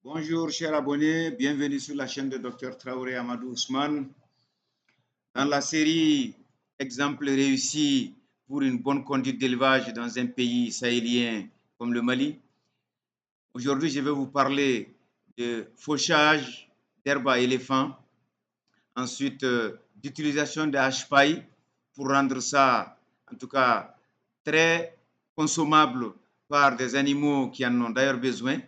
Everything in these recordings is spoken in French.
Bonjour chers abonnés, bienvenue sur la chaîne de Dr Traoré Amadou Ousmane. Dans la série Exemples réussis pour une bonne conduite d'élevage dans un pays sahélien comme le Mali, aujourd'hui je vais vous parler de fauchage d'herbes à éléphants, ensuite d'utilisation de HPAI pour rendre ça en tout cas très consommable par des animaux qui en ont d'ailleurs besoin.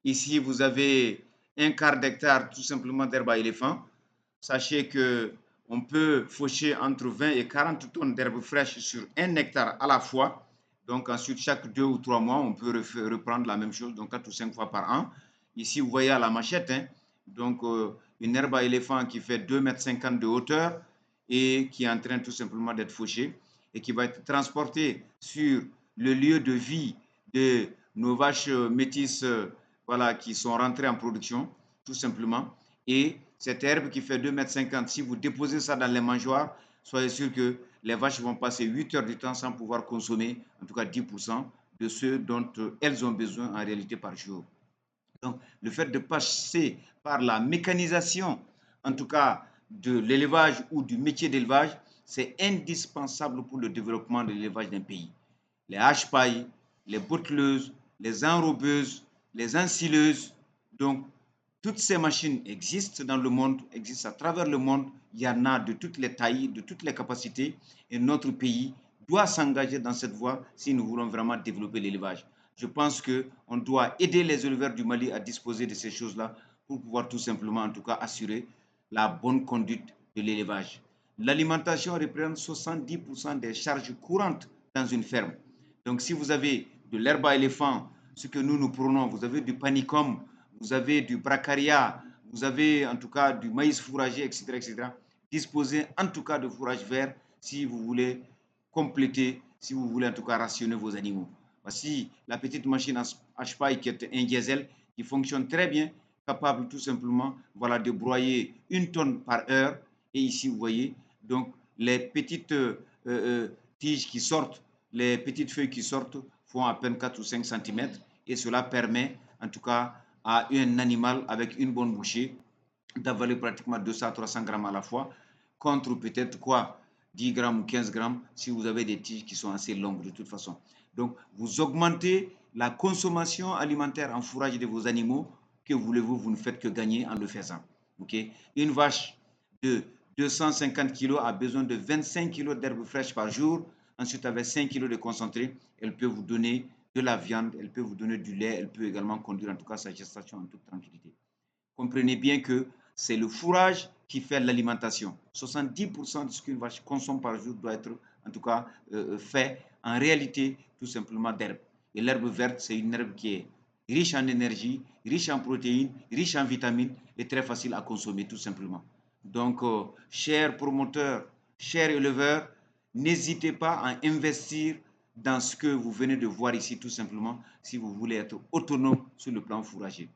Ici, vous avez un quart d'hectare tout simplement d'herbe à éléphant. Sachez que on peut faucher entre 20 et 40 tonnes d'herbe fraîche sur un hectare à la fois. Donc ensuite, chaque 2 ou 3 mois, on peut reprendre la même chose, donc 4 ou 5 fois par an. Ici, vous voyez à la machette, hein, donc une herbe à éléphant qui fait 2,50 m de hauteur et qui est en train tout simplement d'être fauchée et qui va être transportée sur le lieu de vie de nos vaches métisses voilà, qui sont rentrées en production, tout simplement. Et cette herbe qui fait 2,50 m, si vous déposez ça dans les mangeoires, soyez sûr que les vaches vont passer 8 heures du temps sans pouvoir consommer, en tout cas 10% de ce dont elles ont besoin en réalité par jour. Donc, le fait de passer par la mécanisation, en tout cas de l'élevage ou du métier d'élevage, c'est indispensable pour le développement de l'élevage d'un pays. Les hache-pailles, les botteleuses, les enrobeuses, les ensileuses, donc toutes ces machines existent dans le monde, existent à travers le monde. Il y en a de toutes les tailles, de toutes les capacités. Et notre pays doit s'engager dans cette voie si nous voulons vraiment développer l'élevage. Je pense qu'on doit aider les éleveurs du Mali à disposer de ces choses-là pour pouvoir tout simplement, en tout cas, assurer la bonne conduite de l'élevage. L'alimentation représente 70% des charges courantes dans une ferme. Donc, si vous avez de l'herbe à éléphant, ce que nous prenons, vous avez du panicum, vous avez du bracaria, vous avez en tout cas du maïs fourragé, etc., etc. Disposez en tout cas de fourrage vert si vous voulez compléter, si vous voulez en tout cas rationner vos animaux. Voici la petite machine à HPAI qui est un diesel qui fonctionne très bien, capable tout simplement voilà, de broyer 1 tonne par heure. Et ici, vous voyez, donc les petites tiges qui sortent, les petites feuilles qui sortent font à peine 4 ou 5 cm et cela permet en tout cas à un animal avec une bonne bouchée d'avaler pratiquement 200 à 300 grammes à la fois, contre peut-être quoi 10 grammes ou 15 grammes si vous avez des tiges qui sont assez longues de toute façon. Donc, vous augmentez la consommation alimentaire en fourrage de vos animaux. Que voulez-vous, vous ne faites que gagner en le faisant. Okay? Une vache de 250 kg a besoin de 25 kg d'herbe fraîche par jour. Ensuite, avec 5 kg de concentré, elle peut vous donner de la viande, elle peut vous donner du lait, elle peut également conduire en tout cas sa gestation en toute tranquillité. Comprenez bien que c'est le fourrage qui fait l'alimentation. 70% de ce qu'une vache consomme par jour doit être en tout cas fait en réalité tout simplement d'herbe. Et l'herbe verte, c'est une herbe qui est riche en énergie, riche en protéines, riche en vitamines et très facile à consommer tout simplement. Donc, chers promoteurs, chers éleveurs, n'hésitez pas à investir dans ce que vous venez de voir ici tout simplement si vous voulez être autonome sur le plan fourrager.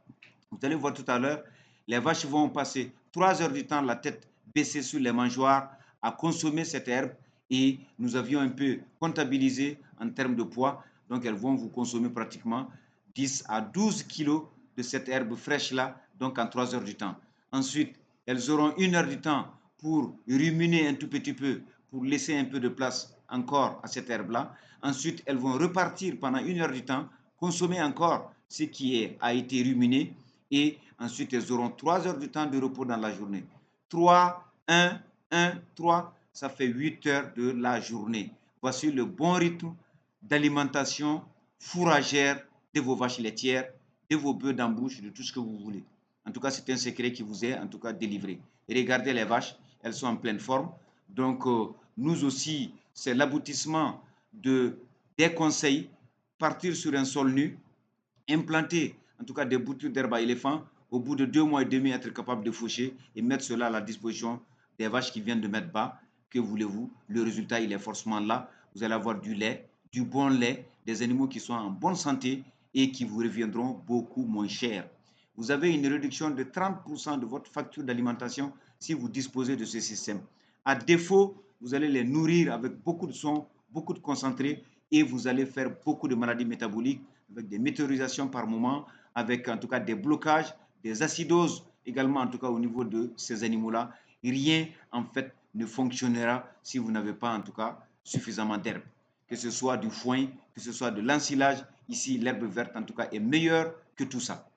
Vous allez voir tout à l'heure, les vaches vont passer 3 heures du temps la tête baissée sur les mangeoires à consommer cette herbe et nous avions un peu comptabilisé en termes de poids. Donc elles vont vous consommer pratiquement 10 à 12 kilos de cette herbe fraîche-là, donc en 3 heures du temps. Ensuite, elles auront 1 heure du temps pour ruminer un tout petit peu, pour laisser un peu de place encore à cette herbe-là. Ensuite, elles vont repartir pendant 1 heure du temps, consommer encore ce qui a été ruminé et ensuite elles auront 3 heures de temps de repos dans la journée. 3, 1, 1, 3, ça fait 8 heures de la journée. Voici le bon rythme d'alimentation fourragère de vos vaches laitières, de vos bœufs d'embauche, de tout ce que vous voulez. En tout cas, c'est un secret qui vous est en tout cas délivré. Et regardez les vaches, elles sont en pleine forme. Donc, nous aussi, c'est l'aboutissement des conseils. Partir sur un sol nu, implanter en tout cas des boutures d'herbe à éléphant, au bout de 2 mois et demi, être capable de faucher et mettre cela à la disposition des vaches qui viennent de mettre bas. Que voulez-vous? Le résultat, il est forcément là. Vous allez avoir du lait, du bon lait, des animaux qui sont en bonne santé et qui vous reviendront beaucoup moins cher. Vous avez une réduction de 30% de votre facture d'alimentation si vous disposez de ce système. À défaut, vous allez les nourrir avec beaucoup de son, beaucoup de concentré et vous allez faire beaucoup de maladies métaboliques avec des météorisations par moment, avec en tout cas des blocages, des acidoses également en tout cas au niveau de ces animaux-là. Rien en fait ne fonctionnera si vous n'avez pas en tout cas suffisamment d'herbe. Que ce soit du foin, que ce soit de l'ensilage, ici l'herbe verte en tout cas est meilleure que tout ça.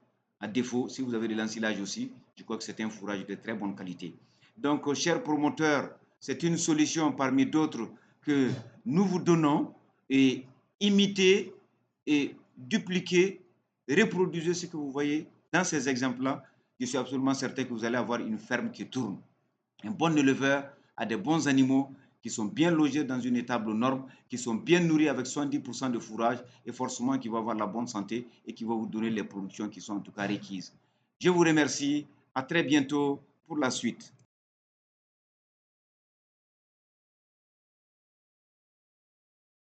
À défaut, si vous avez de l'ensilage aussi, je crois que c'est un fourrage de très bonne qualité. Donc, chers promoteurs, c'est une solution parmi d'autres que nous vous donnons et imitez et dupliquez, reproduisez ce que vous voyez dans ces exemples-là. Je suis absolument certain que vous allez avoir une ferme qui tourne. Un bon éleveur a des bons animaux qui sont bien logés dans une étable aux normes, qui sont bien nourris avec 70% de fourrage et forcément qui vont avoir la bonne santé et qui vont vous donner les productions qui sont en tout cas requises. Je vous remercie. À très bientôt pour la suite.